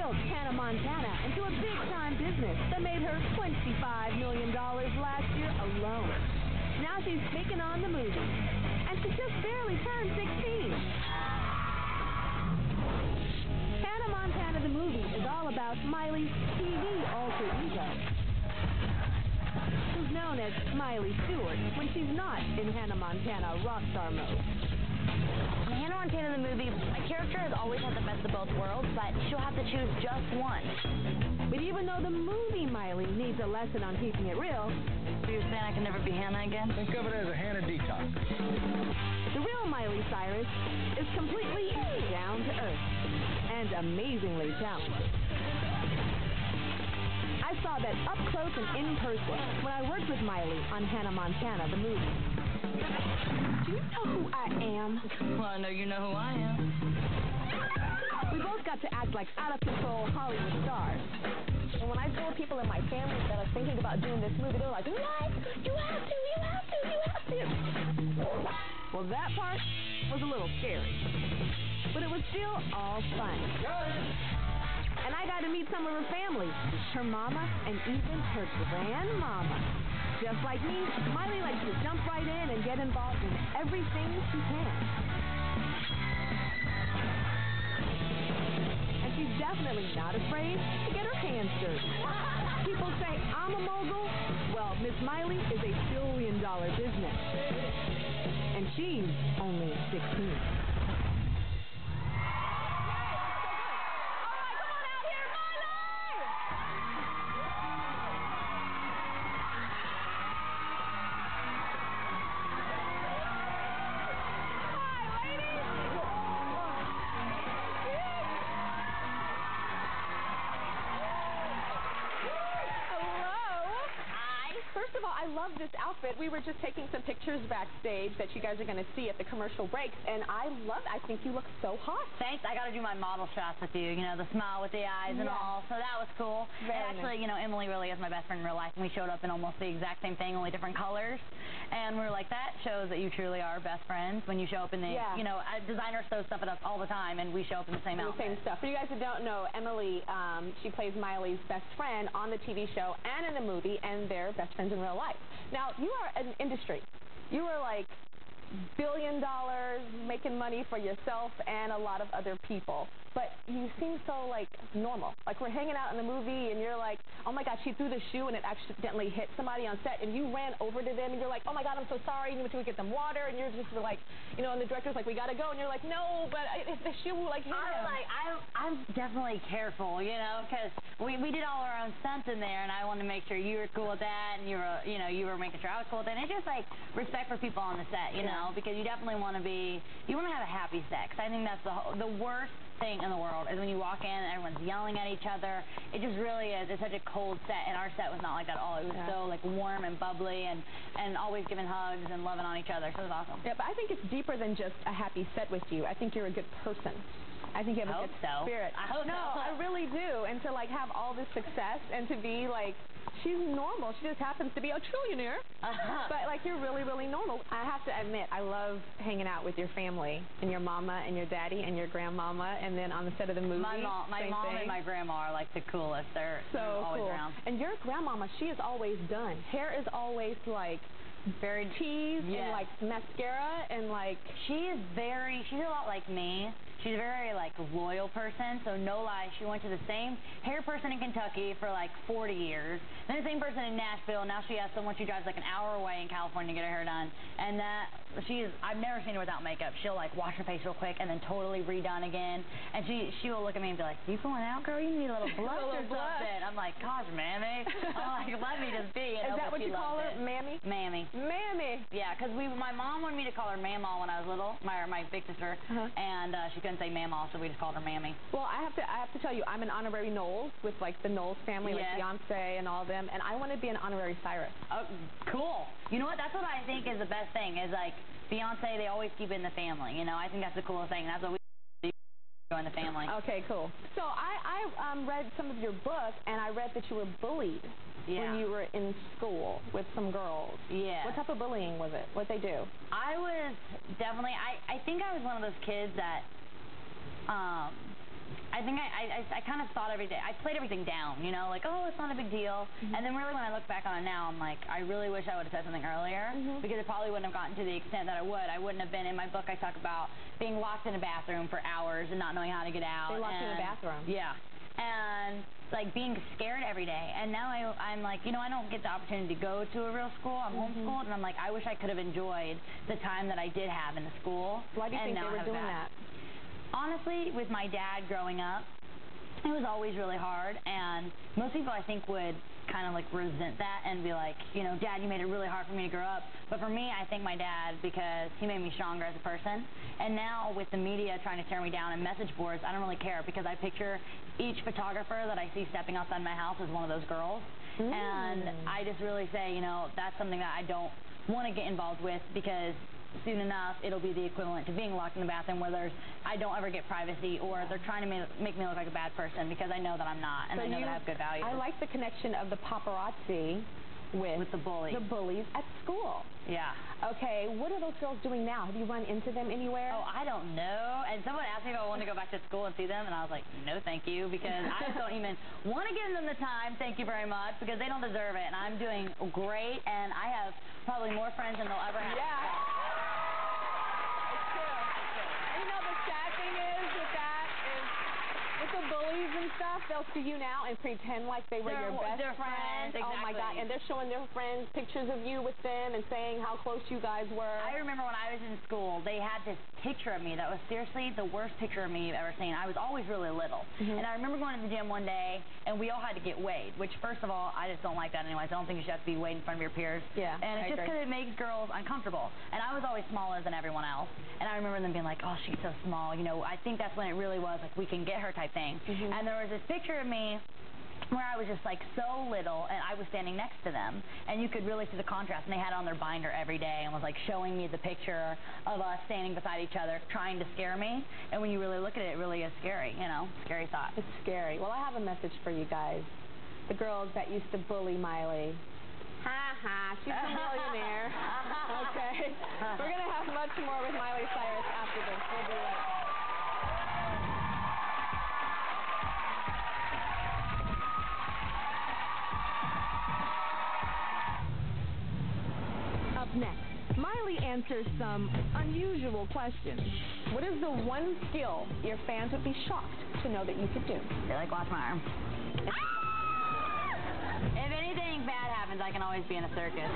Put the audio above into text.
built Hannah Montana into a big-time business that made her $25 million last year alone. Now she's taking on the movie, and she just barely turned 16. Hannah Montana the movie is all about Miley's TV alter ego, who's known as Miley Stewart when she's not in Hannah Montana rockstar mode. In Hannah Montana the movie, my character has always had the best of both worlds, but she'll have to choose just one. But even though the movie Miley needs a lesson on keeping it real, so you're saying I can never be Hannah again? Think of it as a Hannah detox. The real Miley Cyrus is completely down to earth and amazingly talented. I saw that up close and in person when I worked with Miley on Hannah Montana the movie. Do you know who I am? Well, I know you know who I am. We both got to act like out-of-control Hollywood stars. And when I told people in my family that I was thinking about doing this movie, they were like, what? You have to, you have to, you have to. Well, that part was a little scary. But it was still all fun. And I got to meet some of her family, her mama, and even her grandmama. Just like me, Miley likes to jump right in and get involved in everything she can. And she's definitely not afraid to get her hands dirty. People say I'm a mogul. Well, Miss Miley is a billion-dollar business. And she's only 16. First of all, I love this outfit. We were just taking some pictures backstage that you guys are going to see at the commercial breaks, and I think you look so hot. Thanks. I got to do my model shots with you, you know, the smile with the eyes and all, so that was cool. Very and actually, you know, Emily really is my best friend in real life, and we showed up in almost the exact same thing, only different colors, and we were like, that shows that you truly are best friends when you show up in the, you know, designers throw stuff up all the time, and we show up in the same outfit. The same stuff. For you guys that don't know, Emily, she plays Miley's best friend on the TV show and in the movie, and they're best friends in real life. Now, you are an industry. You are like $1 billion, making money for yourself and a lot of other people. But you seem so, like, normal. Like, we're hanging out in the movie, and you're like, oh, my God, she threw the shoe, and it accidentally hit somebody on set, and you ran over to them, and you're like, oh, my God, I'm so sorry, and you went to go get them water, and you're just like, you know, and the director's like, we got to go, and you're like, no, but if the shoe, like, hit him. I'm definitely careful, you know, because we did all our own stunts in there, and I wanted to make sure you were cool with that, and you were making sure I was cool with that, and it's just, like, respect for people on the set, you know, because you definitely want to have a happy set, because I think that's the worst thing in the world is when you walk in and everyone's yelling at each other. It just really is. It's such a cold set, and our set was not like that at all. It was so like warm and bubbly and always giving hugs and loving on each other, so it was awesome. Yeah, but I think it's deeper than just a happy set with you. I think you're a good person. I think you have a good spirit. I hope so. No, I really do. And to like have all this success and to be like, she's normal. She just happens to be a trillionaire. But like you're really, really normal. I have to admit, I love hanging out with your family and your mama and your daddy and your grandmama, and then on the set of the movie. My mom and my grandma are like the coolest. They're always cool. around. And your grandmama, she is always done. Hair is always like very teased and like mascara and like she's a lot like me. She's a very like loyal person, so no lie, she went to the same hair person in Kentucky for like 40 years, then the same person in Nashville. Now she has someone she drives like an hour away in California to get her hair done, and I've never seen her without makeup. She'll like wash her face real quick and then totally redone again, and she will look at me and be like, you going out, girl? You need a little blush or something. I'm like, gosh, mammy. I'm like, let me just be. Is that what you call her, mammy? Mammy. Mammy. Yeah, because my mom wanted me to call her Mamaw when I was little, my big sister, and she couldn't say Mamaw, so we just called her Mammy. Well, I have to tell you, I'm an honorary Knowles with like the Knowles family, like Beyonce and all of them, and I want to be an honorary Cyrus. Oh, cool. You know what? That's what I think is the best thing. Is like Beyonce, they always keep it in the family. You know, I think that's the coolest thing. That's what we do in the family. Okay, cool. So I read some of your book, and I read that you were bullied when you were in school with some girls. Yeah. What type of bullying was it? What'd they do? I was definitely, I think I was one of those kids that I think I kind of thought I played everything down, you know, like, oh, it's not a big deal. And then really when I look back on it now, I'm like, I really wish I would have said something earlier because it probably wouldn't have gotten to the extent that I would. I wouldn't have been, in my book, I talk about being locked in a bathroom for hours and not knowing how to get out. They locked you in a bathroom? Yeah. And like being scared every day. And now I'm like, you know, I don't get the opportunity to go to a real school. I'm homeschooled, and I'm like, I wish I could have enjoyed the time that I did have in the school. Why do you think they were doing that? Honestly, with my dad growing up, it was always really hard, and most people, I think, would kind of like resent that and be like, you know, Dad, you made it really hard for me to grow up. But for me, I thank my dad because he made me stronger as a person. And now with the media trying to tear me down and message boards, I don't really care because I picture each photographer that I see stepping outside my house as one of those girls. And I just really say, you know, that's something that I don't want to get involved with because soon enough it'll be the equivalent to being locked in the bathroom where I don't ever get privacy, or they're trying to make me look like a bad person because I know that I'm not, and I know that I have good values. I like the connection of the paparazzi with the bullies. The bullies at school. Yeah. Okay, what are those girls doing now? Have you run into them anywhere? Oh, I don't know. And someone asked me if I wanted to go back to school and see them, and I was like, no, thank you, because I just don't even want to give them the time, thank you very much, because they don't deserve it. And I'm doing great, and I have probably more friends than they'll ever have. Yeah. It's true. And you know, the sad thing is with that is with the bullies and stuff, they'll see you now and pretend like they were your best friends. Exactly. Oh my God! And they're showing their friends pictures of you with them and saying how close you guys were. I remember when I was in school, they had this picture of me that was seriously the worst picture of me you've ever seen. I was always really little. And I remember going to the gym one day, and we all had to get weighed, which, first of all, I just don't like that anyways. I don't think you should have to be weighed in front of your peers. Yeah, and it's just because it makes girls uncomfortable. And I was always smaller than everyone else. And I remember them being like, oh, she's so small. You know, I think that's when it really was like, we can get her type thing. And there was this picture of me where I was just like so little, and I was standing next to them, and you could really see the contrast. And they had it on their binder every day and was like showing me the picture of us standing beside each other trying to scare me. And when you really look at it, it really is scary, you know, scary thought. It's scary. Well, I have a message for you guys. The girls that used to bully Miley. Ha ha, she's a millionaire. Okay. We're going to have much more with Miley Cyrus after this. We'll be right back. Up next, Miley answers some unusual questions. What is the one skill your fans would be shocked to know that you could do? They like watch my arm. If anything bad happens, I can always be in a circus.